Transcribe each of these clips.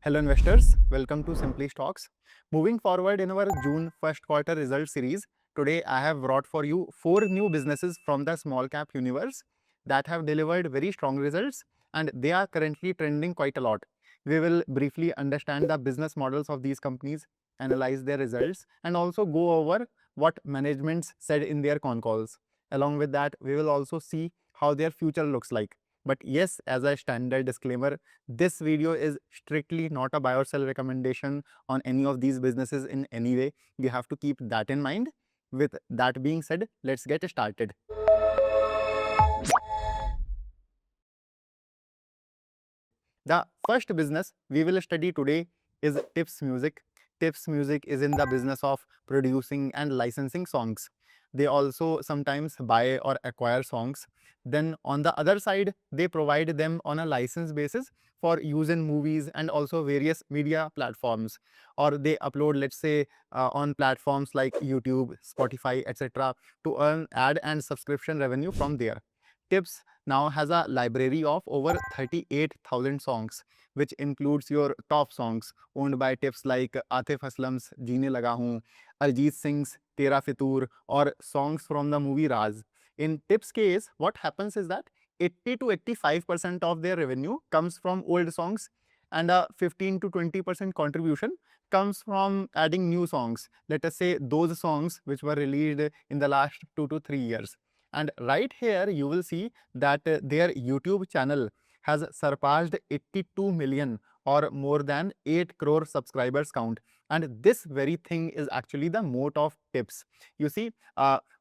Hello investors, welcome to Simpli Stocks. Moving forward in our June first quarter result series, today I have brought for you 4 new businesses from the small cap universe that have delivered very strong results and they are currently trending quite a lot. We will briefly understand the business models of these companies, analyze their results and also go over what managements said in their con calls. Along with that, we will also see how their future looks like. But yes, as a standard disclaimer, this video is strictly not a buy or sell recommendation on any of these businesses in any way. You have to keep that in mind. With that being said, let's get started. The first business we will study today is Tips Music. Tips Music is in the business of producing and licensing songs. They also sometimes buy or acquire songs. Then on the other side, they provide them on a license basis for use in movies and also various media platforms. Or they upload, let's say, on platforms like YouTube, Spotify, etc. to earn ad and subscription revenue from there. Tips now has a library of over 38,000 songs, which includes your top songs owned by Tips like Atif Aslam's Jeene Laga Hoon, Arjit Singh's Tera Fitoor, or songs from the movie Raz. In Tips case, what happens is that 80 to 85% of their revenue comes from old songs and a 15 to 20% contribution comes from adding new songs. Let us say those songs which were released in the last 2 to 3 years. And right here, you will see that their YouTube channel has surpassed 82 million or more than 8 crore subscribers count. And this very thing is actually the moat of Tips. You see,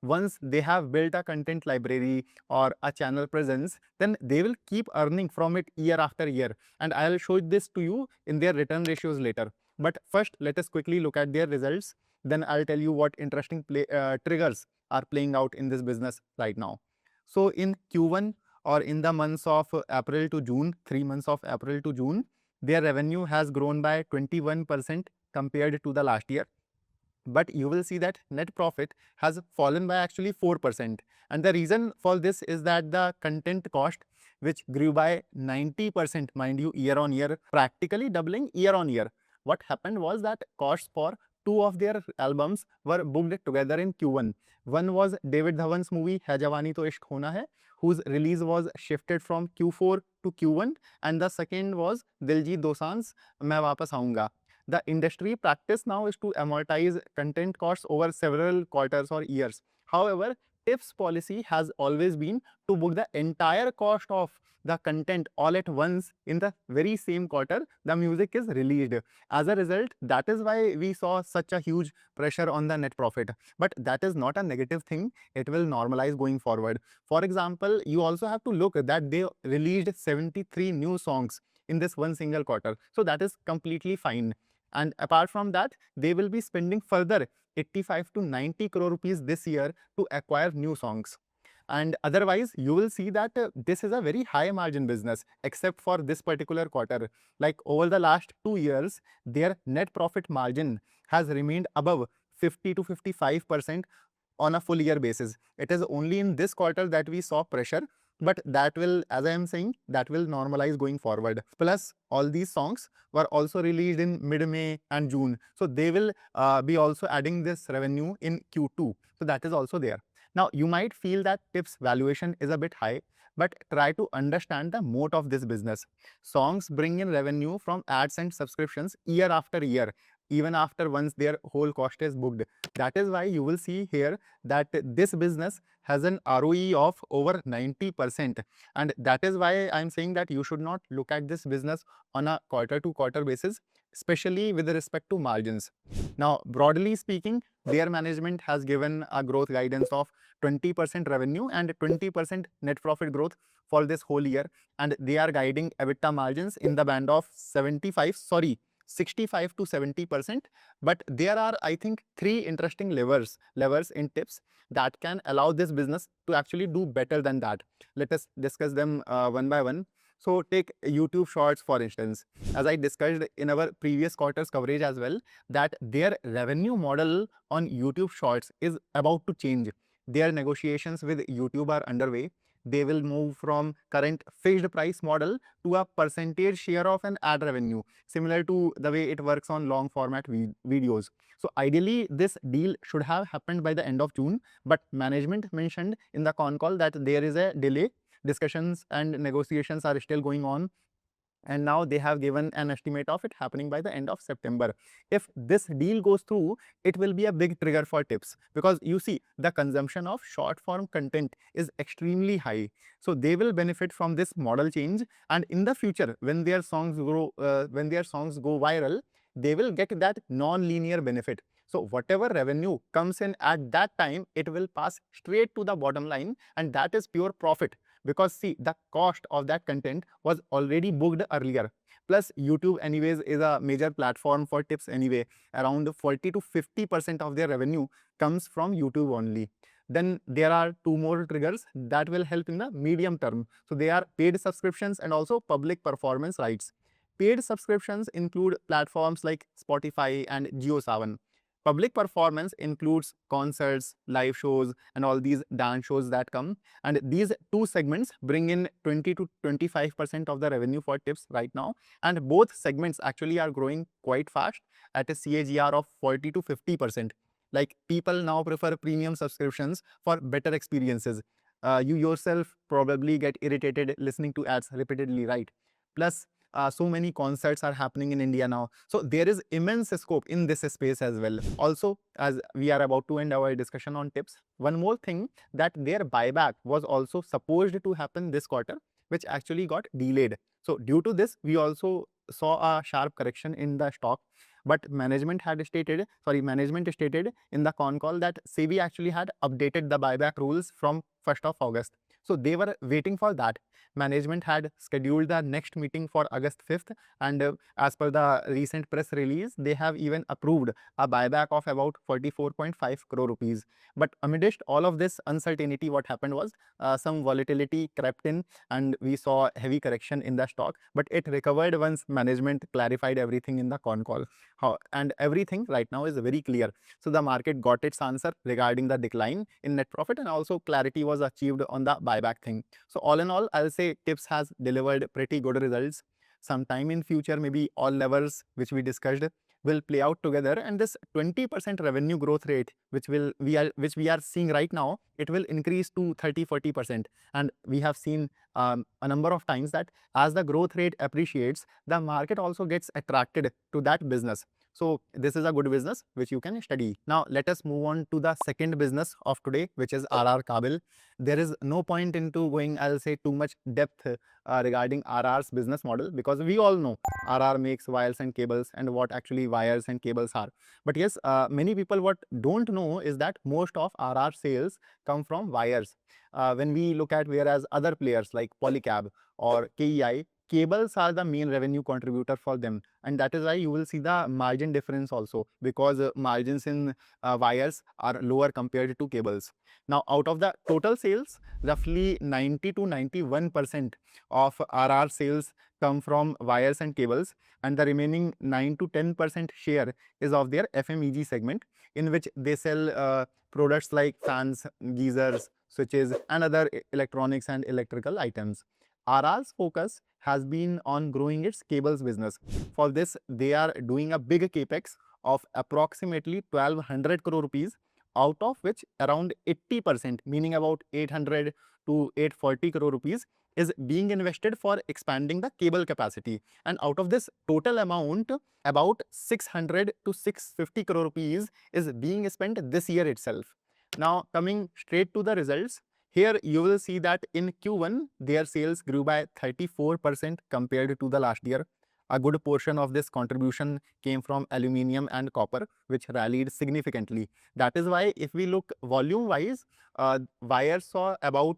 once they have built a content library or a channel presence, then they will keep earning from it year after year. And I'll show this to you in their return ratios later. But first, let us quickly look at their results. Then I'll tell you what interesting triggers are playing out in this business right now. So in Q1 or in the months of April to June, 3 months of April to June, their revenue has grown by 21% compared to the last year. But you will see that net profit has fallen by actually 4%. And the reason for this is that the content cost, which grew by 90%, mind you, year on year, practically doubling year on year. What happened was that costs for 2 of their albums were booked together in Q1. One was David Dhawan's movie Hai Jawani To Ishq Hona Hai, whose release was shifted from Q4 to Q1, and the second was Diljit Dosanjh's Main Wapas Aaunga. The industry practice now is to amortize content costs over several quarters or years. However, Tips policy has always been to book the entire cost of the content all at once in the very same quarter the music is released. As a result, that is why we saw such a huge pressure on the net profit. But that is not a negative thing. It will normalize going forward. For example, you also have to look that they released 73 new songs in this one single quarter. So that is completely fine. And apart from that, they will be spending further 85 to 90 crore rupees this year to acquire new songs. And otherwise, you will see that this is a very high margin business, except for this particular quarter. Like over the last 2 years, their net profit margin has remained above 50 to 55% on a full year basis. It is only in this quarter that we saw pressure, but that will, as I am saying, that will normalize going forward. Plus, all these songs were also released in mid-May and June. So they will be also adding this revenue in Q2. So that is also there. Now, you might feel that Tips valuation is a bit high, but try to understand the moat of this business. Songs bring in revenue from ads and subscriptions year after year, even after once their whole cost is booked. That is why you will see here that this business has an ROE of over 90%. And that is why I'm saying that you should not look at this business on a quarter to quarter basis, especially with respect to margins. Now, broadly speaking, their management has given a growth guidance of 20% revenue and 20% net profit growth for this whole year. And they are guiding EBITDA margins in the band of 65 to 70%. But there are, I think, 3 interesting levers in Tips that can allow this business to actually do better than that. Let us discuss them one by one. So take YouTube Shorts, for instance. As I discussed in our previous quarter's coverage as well, that their revenue model on YouTube Shorts is about to change. Their negotiations with YouTube are underway. they will move from current fixed price model to a percentage share of an ad revenue, similar to the way it works on long format videos. So ideally, this deal should have happened by the end of June, but management mentioned in the con call that there is a delay. Discussions and negotiations are still going on, and now they have given an estimate of it happening by the end of September. If this deal goes through, it will be a big trigger for tips, because you see the consumption of short form content is extremely high. So they will benefit from this model change, and in the future when their songs go viral, they will get that non-linear benefit. So whatever revenue comes in at that time, it will pass straight to the bottom line, and that is pure profit, because see, the cost of that content was already booked earlier. Plus YouTube anyways is a major platform for tips anyway. Around 40 to 50% of their revenue comes from YouTube only. Then there are two more triggers that will help in the medium term. So they are paid subscriptions and also public performance rights. Paid subscriptions include platforms like Spotify and JioSaavn. Public performance includes concerts, live shows, and all these dance shows that come. And these two segments bring in 20 to 25% of the revenue for tips right now. And both segments actually are growing quite fast at a CAGR of 40 to 50%. Like, people now prefer premium subscriptions for better experiences. You yourself probably get irritated listening to ads repeatedly, right? Plus, so many concerts are happening in India now. So there is immense scope in this space as well. Also, as we are about to end our discussion on tips, one more thing, that their buyback was also supposed to happen this quarter, which actually got delayed. So due to this, we also saw a sharp correction in the stock. But management stated in the con call that SEBI actually had updated the buyback rules from 1st of August. So they were waiting for that. Management had scheduled the next meeting for August 5th, and as per the recent press release, they have even approved a buyback of about 44.5 crore rupees. But amidst all of this uncertainty, what happened was some volatility crept in, and we saw heavy correction in the stock, but it recovered once management clarified everything in the con call. And everything right now is very clear. So the market got its answer regarding the decline in net profit, and also clarity was achieved on the buyback thing. So all in all, I'll say tips has delivered pretty good results. Sometime in future, maybe all levels which we discussed will play out together, and this 20% revenue growth rate which we are seeing right now, it will increase to 30-40%. And we have seen a number of times that as the growth rate appreciates, the market also gets attracted to that business. So this is a good business which you can study. Now let us move on to the second business of today, which is RR Kabel. There is no point into going, I'll say, too much depth regarding RR's business model, because we all know RR makes wires and cables, and what actually wires and cables are. But yes, many people what don't know is that most of RR sales come from wires. When we look at, whereas other players like Polycab or KEI, cables are the main revenue contributor for them, and that is why you will see the margin difference also, because margins in wires are lower compared to cables. Now, out of the total sales, roughly 90 to 91% of RR sales come from wires and cables, and the remaining 9 to 10% share is of their FMEG segment, in which they sell products like fans, geysers, switches, and other electronics and electrical items. RR's focus has been on growing its cables business. For this, they are doing a big capex of approximately 1200 crore rupees, out of which around 80%, meaning about 800 to 840 crore rupees, is being invested for expanding the cable capacity. And out of this total amount, about 600 to 650 crore rupees is being spent this year itself. Now, coming straight to the results, here you will see that in Q1, their sales grew by 34% compared to the last year. A good portion of this contribution came from aluminium and copper, which rallied significantly. That is why if we look volume-wise, wires saw about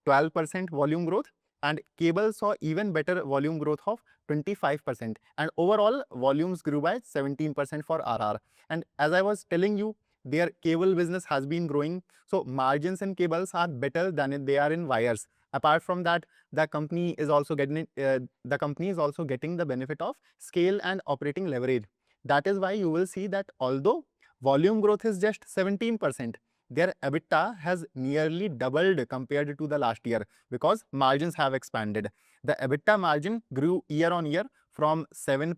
12% volume growth, and cables saw even better volume growth of 25%. And overall, volumes grew by 17% for RR. And as I was telling you, their cable business has been growing, so margins in cables are better than they are in wires. Apart from that, the company is also getting the benefit of scale and operating leverage. That is why you will see that although volume growth is just 17%, their EBITDA has nearly doubled compared to the last year because margins have expanded. The EBITDA margin grew year on year from 7%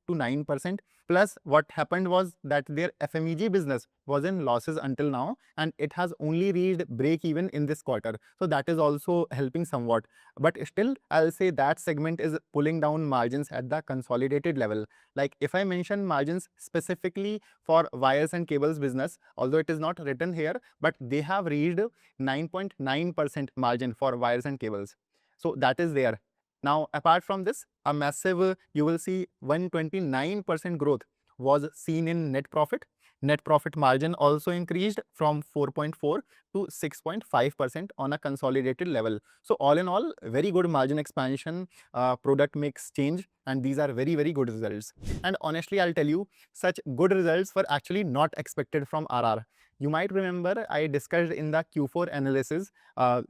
to 9%. Plus, what happened was that their FMEG business was in losses until now, and it has only reached break even in this quarter. So that is also helping somewhat. But still, I'll say that segment is pulling down margins at the consolidated level. Like if I mention margins specifically for wires and cables business, although it is not written here, but they have reached 9.9% margin for wires and cables. So that is there. Now, apart from this, a massive, you will see 129% growth was seen in net profit. Net profit margin also increased from 4.4 to 6.5% on a consolidated level. So all in all, very good margin expansion, product mix change, and these are very, very good results. And honestly, I'll tell you, such good results were actually not expected from RR. You might remember I discussed in the Q4 analysis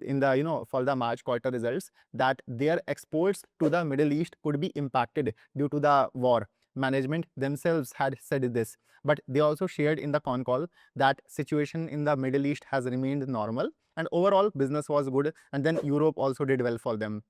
in the for the March quarter results that their exports to the Middle East could be impacted due to the war. Management themselves had said this, but they also shared in the con call that situation in the Middle East has remained normal and overall business was good, and then Europe also did well for them.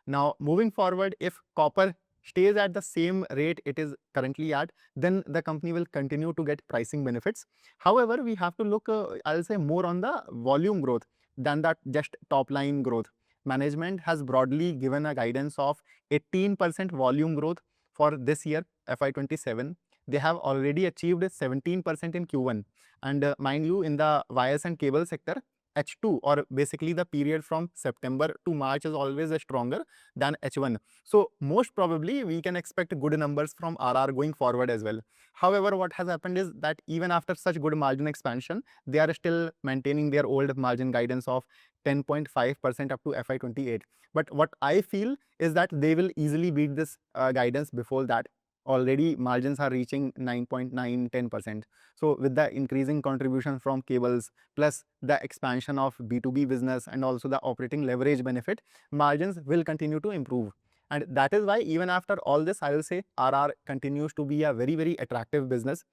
Now, moving forward, if copper stays at the same rate it is currently at, then the company will continue to get pricing benefits. However, we have to look, I'll say, more on the volume growth than that just top line growth. Management has broadly given a guidance of 18% volume growth for this year, FY27. They have already achieved 17% in Q1. And mind you, in the wires and cable sector, H2 or basically the period from September to March is always stronger than H1. So most probably we can expect good numbers from RR going forward as well. However, what has happened is that even after such good margin expansion, they are still maintaining their old margin guidance of 10.5% up to FY28. But what I feel is that they will easily beat this guidance before that. Already margins are reaching 9.9, 10%. So with the increasing contribution from cables plus the expansion of B2B business and also the operating leverage benefit, margins will continue to improve. And that is why even after all this, I will say RR continues to be a very, very attractive business.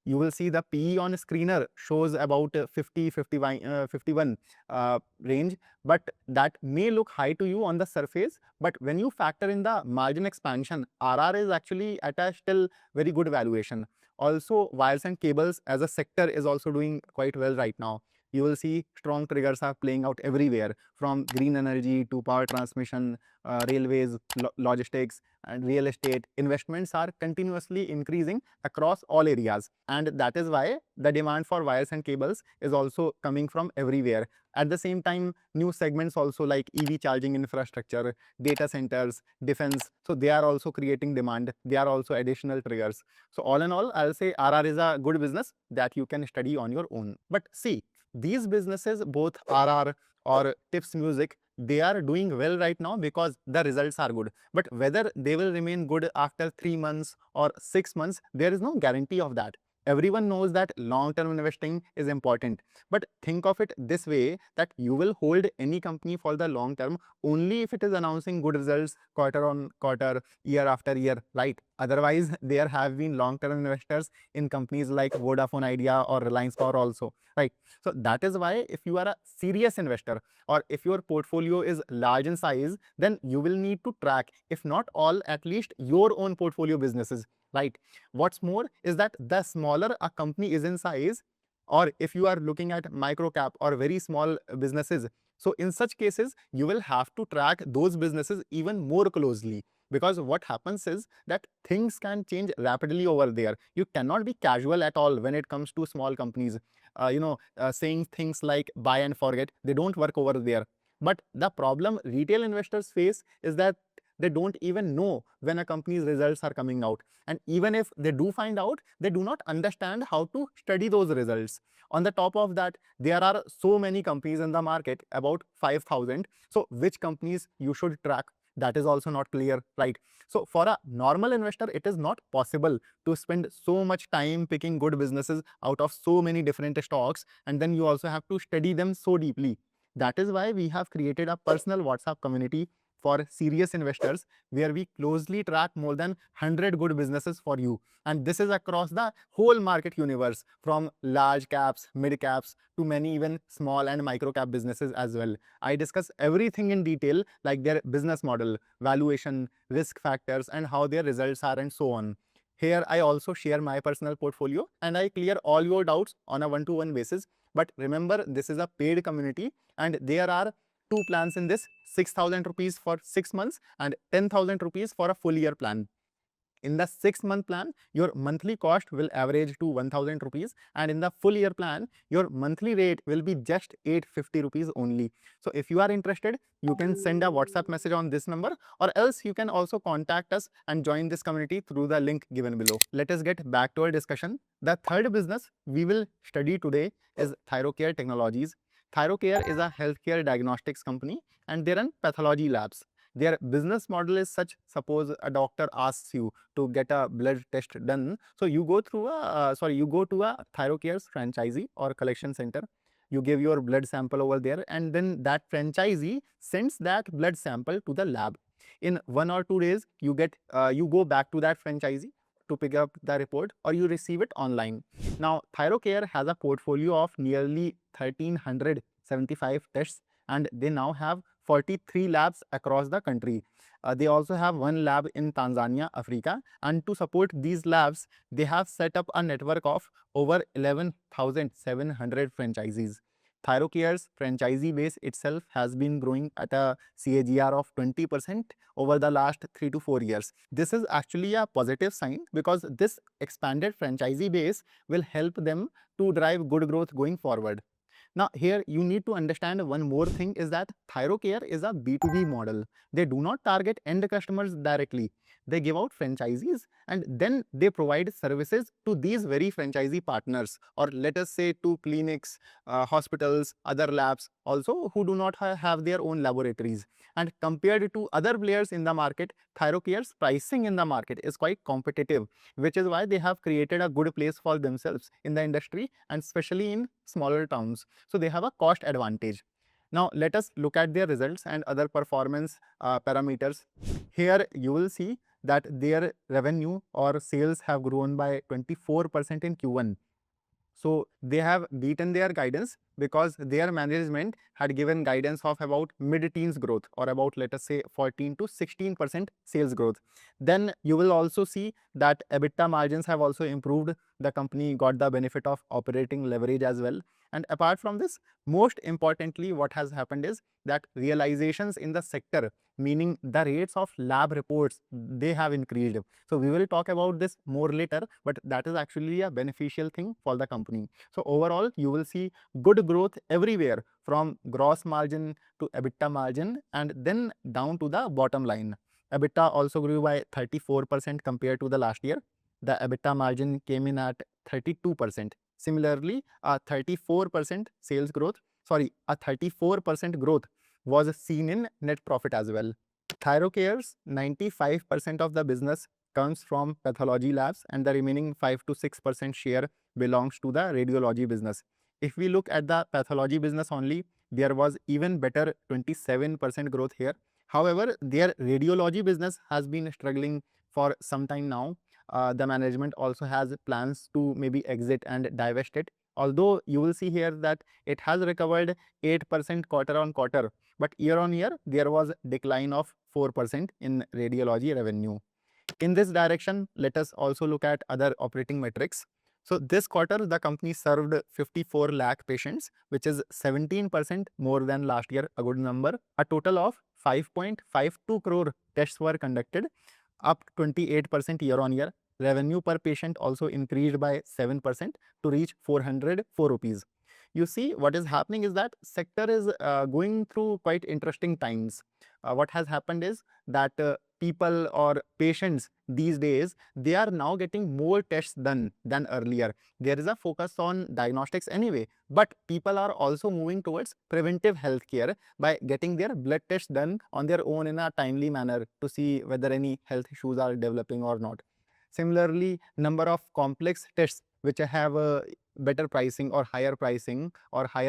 You will see the PE on screener shows about 50, 51 range, but that may look high to you on the surface. But when you factor in the margin expansion, RR is actually at a still very good valuation. Also, wires and cables as a sector is also doing quite well right now. You will see strong triggers are playing out everywhere, from green energy to power transmission, railways, logistics, and real estate. Investments are continuously increasing across all areas. And that is why the demand for wires and cables is also coming from everywhere. At the same time, new segments also like EV charging infrastructure, data centers, defense. So they are also creating demand. They are also additional triggers. So all in all, I'll say RR is a good business that you can study on your own. But see, these businesses, both RR or Tips Music, they are doing well right now because the results are good. But whether they will remain good after 3 months or 6 months, there is no guarantee of that. Everyone knows that long-term investing is important. But think of it this way, that you will hold any company for the long term only if it is announcing good results quarter on quarter, year after year, right? Otherwise, there have been long-term investors in companies like Vodafone Idea or Reliance Power also, right? So that is why if you are a serious investor or if your portfolio is large in size, then you will need to track, if not all, at least your own portfolio businesses, right? What's more is that the smaller a company is in size, or if you are looking at micro cap or very small businesses, so in such cases, you will have to track those businesses even more closely, because what happens is that things can change rapidly over there. You cannot be casual at all when it comes to small companies. Saying things like buy and forget, they don't work over there. But the problem retail investors face is that they don't even know when a company's results are coming out. And even if they do find out, they do not understand how to study those results. On the top of that, there are so many companies in the market, about 5,000. So which companies you should track? That is also not clear, right? So for a normal investor, it is not possible to spend so much time picking good businesses out of so many different stocks, and then you also have to study them so deeply. That is why we have created a personal WhatsApp community for serious investors, where we closely track more than 100 good businesses for you. And this is across the whole market universe, from large caps, mid caps, to many even small and micro cap businesses as well. I discuss everything in detail, like their business model, valuation, risk factors, and how their results are, and so on. Here, I also share my personal portfolio and I clear all your doubts on a one-to-one basis. But remember, this is a paid community and there are two plans in this: 6,000 rupees for 6 months and 10,000 rupees for a full year plan. In the 6-month plan, your monthly cost will average to 1,000 rupees, and in the full year plan, your monthly rate will be just 850 rupees only. So if you are interested, you can send a WhatsApp message on this number, or else you can also contact us and join this community through the link given below. Let us get back to our discussion. The third business we will study today is Thyrocare Technologies. Thyrocare is a healthcare diagnostics company and they run pathology labs. Their business model is such: suppose a doctor asks you to get a blood test done, so you go through a you go to a Thyrocare's franchisee or collection center. You give your blood sample over there, and then that franchisee sends that blood sample to the lab. In 1 or 2 days, you go back to that franchisee to pick up the report, or you receive it online. Now, Thyrocare has a portfolio of nearly 1,375 tests, and they now have 43 labs across the country. They also have one lab in Tanzania, Africa, and to support these labs, they have set up a network of over 11,700 franchisees. Thyrocare's franchisee base itself has been growing at a CAGR of 20% over the last 3 to 4 years. This is actually a positive sign because this expanded franchisee base will help them to drive good growth going forward. Now, here you need to understand one more thing, is that Thyrocare is a B2B model. They do not target end customers directly. They give out franchisees and then they provide services to these very franchisee partners, or let us say to clinics, hospitals, other labs also who do not have their own laboratories. And compared to other players in the market, Thyrocare's pricing in the market is quite competitive, which is why they have created a good place for themselves in the industry, and especially in smaller towns. So they have a cost advantage. Now let us look at their results and other performance parameters. Here you will see that their revenue or sales have grown by 24% in Q1. So they have beaten their guidance because their management had given guidance of about mid-teens growth, or about, let us say, 14 to 16% sales growth. Then you will also see that EBITDA margins have also improved. The company got the benefit of operating leverage as well. And apart from this, most importantly, what has happened is that realizations in the sector, meaning the rates of lab reports, they have increased. So we will talk about this more later, but that is actually a beneficial thing for the company. So overall, you will see good growth everywhere, from gross margin to EBITDA margin, and then down to the bottom line. EBITDA also grew by 34% compared to the last year. The EBITDA margin came in at 32%. Similarly, a 34% growth was seen in net profit as well. Thyrocare's 95% of the business comes from pathology labs, and the remaining 5 to 6% share belongs to the radiology business. If we look at the pathology business only, there was even better 27% growth here. However, their radiology business has been struggling for some time now. The management also has plans to maybe exit and divest it. Although you will see here that it has recovered 8% quarter on quarter, but year on year, there was a decline of 4% in radiology revenue. In this direction, let us also look at other operating metrics. So this quarter, the company served 54 lakh patients, which is 17% more than last year, a good number. A total of 5.52 crore tests were conducted, up 28% year on year. Revenue per patient also increased by 7% to reach 404 rupees. You see, what is happening is that sector is going through quite interesting times. What has happened is that people or patients these days, they are now getting more tests done than earlier. There is a focus on diagnostics anyway, but people are also moving towards preventive healthcare by getting their blood tests done on their own in a timely manner to see whether any health issues are developing or not. Similarly, number of complex tests which have a better pricing or higher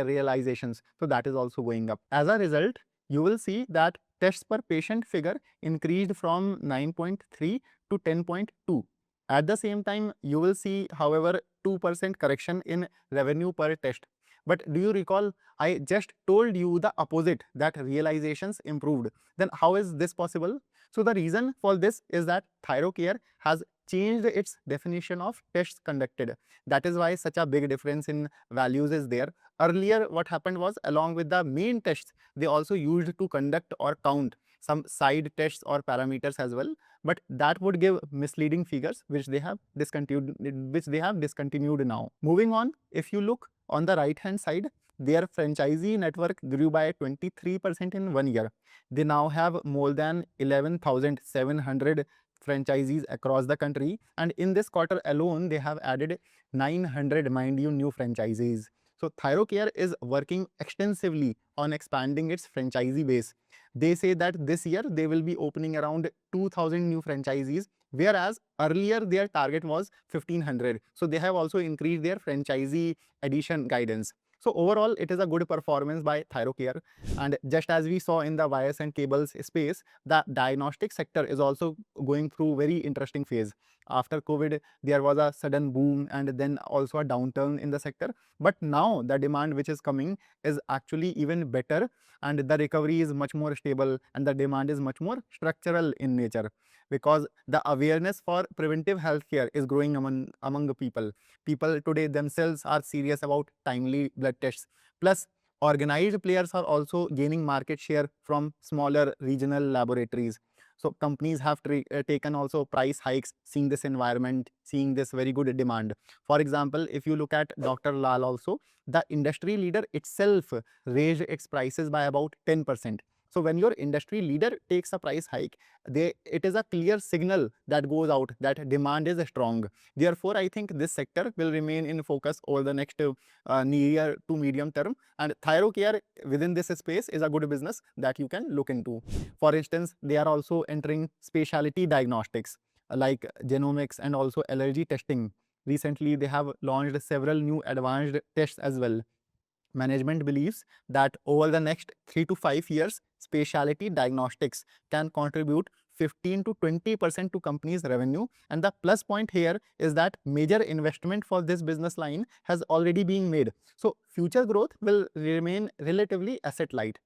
realizations, so that is also going up. As a result, you will see that tests per patient figure increased from 9.3 to 10.2. At the same time, you will see, however, 2% correction in revenue per test. But do you recall, I just told you the opposite, that realizations improved. Then how is this possible? So the reason for this is that Thyrocare has changed its definition of tests conducted. That is why such a big difference in values is there. Earlier, what happened was, along with the main tests, they also used to conduct or count some side tests or parameters as well, but that would give misleading figures which they have discontinued now. Moving on, if you look on the right hand side, their franchisee network grew by 23% in 1 year. They now have more than 11,700 franchisees across the country, and in this quarter alone they have added 900, mind you, new franchisees. So Thyrocare is working extensively on expanding its franchisee base. They say that this year they will be opening around 2,000 new franchisees, whereas earlier their target was 1,500. So they have also increased their franchisee addition guidance. So overall, it is a good performance by Thyrocare. And just as we saw in the wires and cables space, the diagnostic sector is also going through very interesting phase. After COVID, there was a sudden boom and then also a downturn in the sector. But now the demand which is coming is actually even better, and the recovery is much more stable and the demand is much more structural in nature, because the awareness for preventive healthcare is growing among the people. People today themselves are serious about timely blood tests. Plus, organized players are also gaining market share from smaller regional laboratories. So companies have taken also price hikes, seeing this environment, seeing this very good demand. For example, if you look at Dr. Lal also, the industry leader itself raised its prices by about 10%. So when your industry leader takes a price hike, it is a clear signal that goes out that demand is strong. Therefore, I think this sector will remain in focus over the next near to medium term, and Thyrocare within this space is a good business that you can look into. For instance, they are also entering specialty diagnostics like genomics and also allergy testing. Recently, they have launched several new advanced tests as well. Management believes that over the next 3 to 5 years, specialty diagnostics can contribute 15 to 20% to companies' revenue. And the plus point here is that major investment for this business line has already been made. So future growth will remain relatively asset light.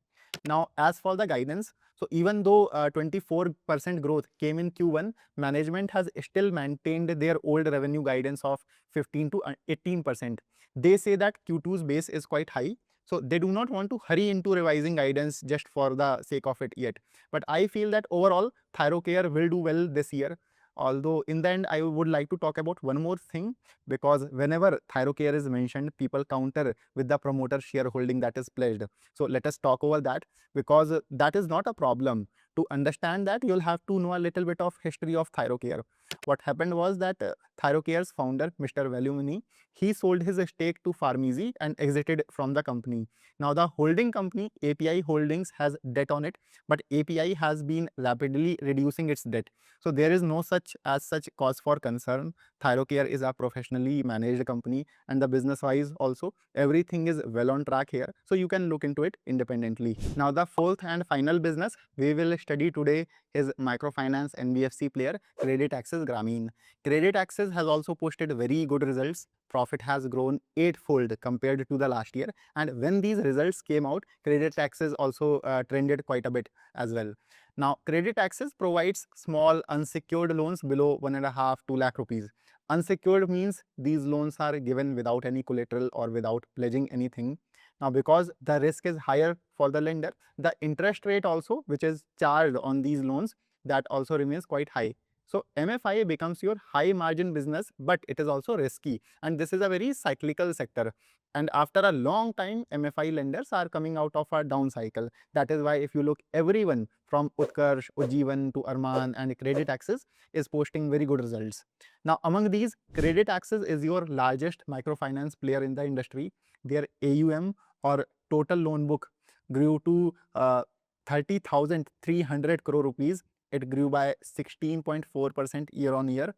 Now, as for the guidance, so even though 24% growth came in Q1, management has still maintained their old revenue guidance of 15 to 18%. They say that Q2's base is quite high, so they do not want to hurry into revising guidance just for the sake of it yet. But I feel that overall, Thyrocare will do well this year. Although in the end, I would like to talk about one more thing, because whenever Thyrocare is mentioned, people counter with the promoter shareholding that is pledged. So let us talk over that, because that is not a problem. To understand that, you'll have to know a little bit of history of Thyrocare. What happened was that Thyrocare's founder, Mr. Valumini, he sold his stake to Pharmacy and exited from the company. Now the holding company, API Holdings, has debt on it, but API has been rapidly reducing its debt. So there is no such cause for concern. Thyrocare is a professionally managed company, and the business wise also everything is well on track here. So you can look into it independently. Now the fourth and final business we will study today is microfinance NBFC player Credit Access Grameen. Credit Access has also posted very good results. Profit has grown 8-fold compared to the last year, and when these results came out, Credit Access also trended quite a bit as well. Now, Credit Access provides small unsecured loans below 1.5 to 2 lakh rupees. Unsecured means these loans are given without any collateral or without pledging anything. Now, because the risk is higher for the lender, the interest rate also, which is charged on these loans, that also remains quite high. So MFI becomes your high margin business, but it is also risky, and this is a very cyclical sector. And after a long time, MFI lenders are coming out of a down cycle. That is why if you look, everyone from Utkarsh, Ujjivan to Arman and Credit Access is posting very good results. Now, among these, Credit Access is your largest microfinance player in the industry. Their AUM, or total loan book, grew to 30,300 crore rupees. It grew by 16.4% year on year.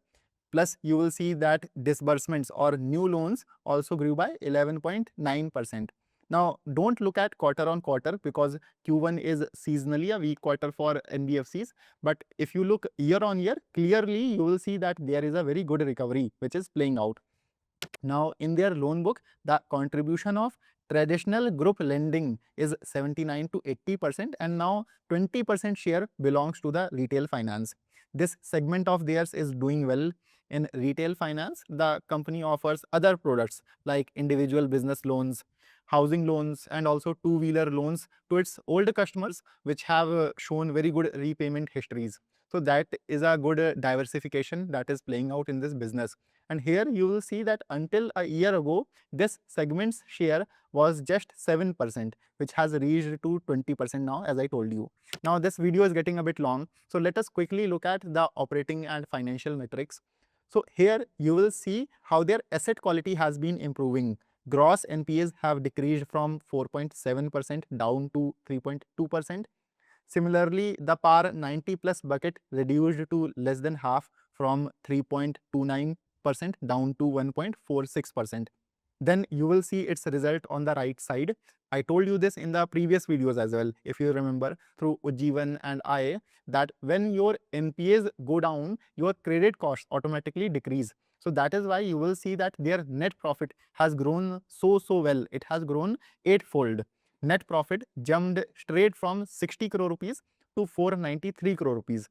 Plus, you will see that disbursements or new loans also grew by 11.9%. Now, don't look at quarter on quarter because Q1 is seasonally a weak quarter for NBFCs. But if you look year on year, clearly you will see that there is a very good recovery which is playing out. Now, in their loan book, the contribution of traditional group lending is 79 to 80%, and now 20% share belongs to the retail finance. This segment of theirs is doing well. In retail finance, the company offers other products like individual business loans, housing loans, and also two-wheeler loans to its old customers, which have shown very good repayment histories. So that is a good diversification that is playing out in this business. And here you will see that until a year ago, this segment's share was just 7%, which has reached to 20% now, as I told you. Now, this video is getting a bit long, so let us quickly look at the operating and financial metrics. So here you will see how their asset quality has been improving. Gross NPAs have decreased from 4.7% down to 3.2%. Similarly, the PAR 90 plus bucket reduced to less than half from 3.29% down to 1.46%. Then you will see its result on the right side. I told you this in the previous videos as well, if you remember, through Ujjivan and I, that when your NPAs go down, your credit costs automatically decrease. So that is why you will see that their net profit has grown so well. It has grown eightfold. Net profit jumped straight from 60 crore rupees to 493 crore rupees.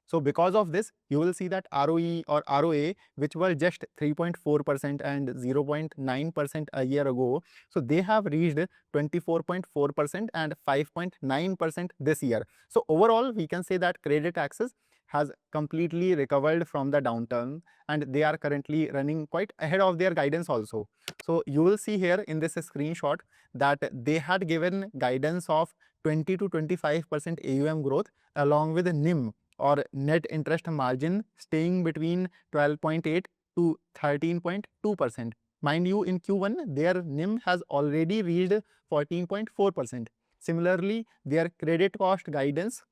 So because of this, you will see that ROE or ROA, which were just 3.4% and 0.9% a year ago, so they have reached 24.4% and 5.9% this year. So overall, we can say that Credit Access has completely recovered from the downturn, and they are currently running quite ahead of their guidance also. So you will see here in this screenshot that they had given guidance of 20 to 25% AUM growth along with NIM or net interest margin staying between 12.8 to 13.2%. Mind you, in Q1, their NIM has already reached 14.4%. Similarly, their credit cost guidance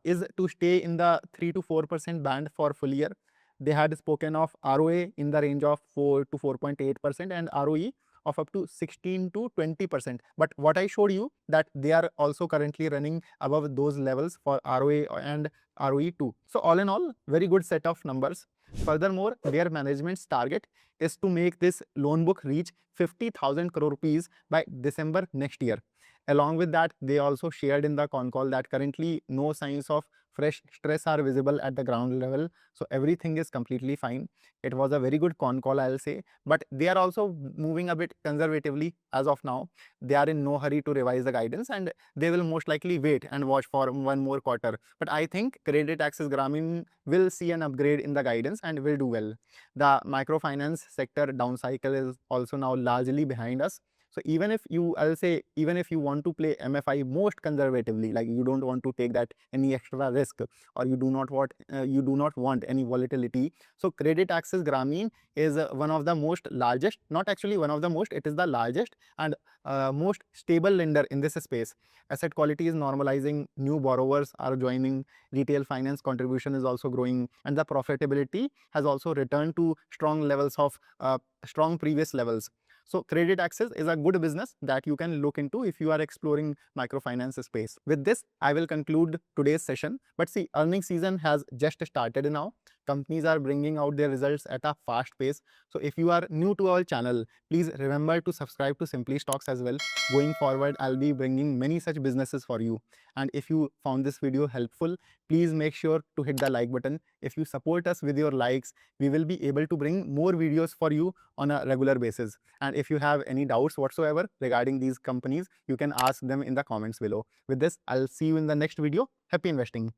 is to stay in the 3 to 4% band for full year. They had spoken of ROA in the range of 4 to 4.8% and ROE of up to 16 to 20%. But what I showed you, that they are also currently running above those levels for ROA and ROE too. So all in all, very good set of numbers. Furthermore, their management's target is to make this loan book reach 50,000 crore rupees by December next year. Along with that, they also shared in the con call that currently no signs of fresh stress are visible at the ground level. So everything is completely fine. It was a very good con call, I'll say. But they are also moving a bit conservatively as of now. They are in no hurry to revise the guidance, and they will most likely wait and watch for one more quarter. But I think Credit Access Grameen will see an upgrade in the guidance and will do well. The microfinance sector down cycle is also now largely behind us. So even if you, I'll say, even if you want to play MFI most conservatively, like you don't want to take that any extra risk, or you do not want any volatility. So Credit Access Grameen is one of the most largest, not actually one of the most, it is the largest and most stable lender in this space. Asset quality is normalizing, new borrowers are joining, retail finance contribution is also growing, and the profitability has also returned to strong levels of strong previous levels. So Credit Access is a good business that you can look into if you are exploring microfinance space. With this, I will conclude today's session. But see, earnings season has just started now. Companies are bringing out their results at a fast pace. So if you are new to our channel, please remember to subscribe to Simpli Stocks as well. Going forward, I'll be bringing many such businesses for you. And if you found this video helpful, please make sure to hit the like button. If you support us with your likes, we will be able to bring more videos for you on a regular basis. And if you have any doubts whatsoever regarding these companies, you can ask them in the comments below. With this, I'll see you in the next video. Happy investing.